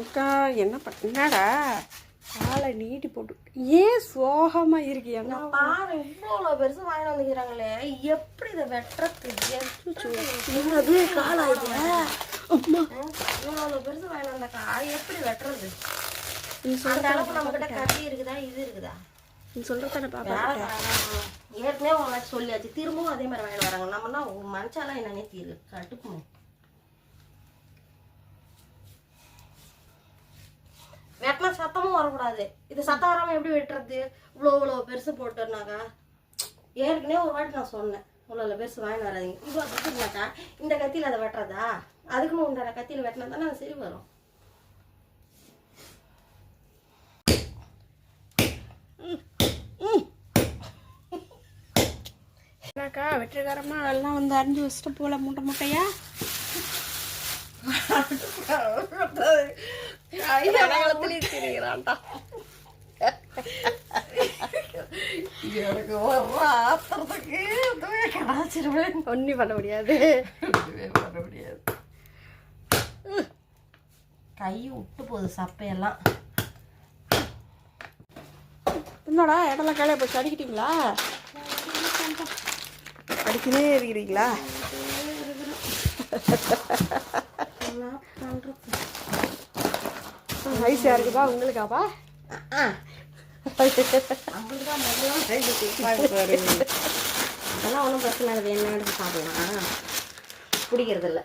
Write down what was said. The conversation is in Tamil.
அக்கா என்ன என்னடா காலை நீட்டி போட்டு ஏன் சோகமா இருக்கு? என்ன பாரு இவ்வளோ பெருசு வாங்கி வந்துக்கிறாங்களே, எப்படி இதை வெட்டுறது? என்னது காலாயிடுல? அம்மா இவ்வளோ பெருசு வாங்கி வந்தாக்கா எப்படி வெட்டுறது? நீ அந்த சொல்ற அளவுக்கு நம்ம கிட்ட கத்தி இருக்குதா, இது இருக்குதா? நீ சொல்றதானே பாப்பா. ஏற்கனவே உங்களை சொல்லியாச்சு, திரும்பவும் அதே மாதிரி வாங்கி வராங்க. நம்மனா மனுஷாலாம் என்னன்னே தீரு கட்டுக்குமே. வெட்டினா சத்தமும் வரக்கூடாது. இது சத்தம் வராமல் எப்படி வெட்டுறது? இவ்வளோ பெருசு போட்டோம்னாக்கா, ஏற்கனவே ஒரு வாட்டி நான் சொன்னேன், இவ்வளோ பெருசு வாங்கிட்டு வராதிங்க. இவ்வளோ பெருசுனாக்கா இந்த கத்தியில் அதை வெட்டுறதா? அதுக்குன்னு உண்டான கத்தியில் வெட்டினா தானே அது சரி வரும். என்னக்கா வெற்றிகரமா எல்லாம் வந்து அரிஞ்சு வச்சுட்டு போல மூட்டை மூட்டையா தெரிகிறான்டா. எனக்கு ஒரு ஆத்திரத்துக்கு கடாச்சிருவேன். ஒன்றும் பண்ண முடியாது. பண்ண முடியாது. கை விட்டு போகுது சப்பையெல்லாம். என்னடா இடம்லாம் காலையை போச்சு அடிக்கிட்டீங்களா? அடிக்கவே இருக்கிறீங்களா? ஐசியா இருக்குதா உங்களுக்காப்பா? அதெல்லாம் ஒன்றும் பிரச்சனை இல்லை, என்ன எடுத்து சாப்பிடலாம், பிடிக்கிறது இல்லை.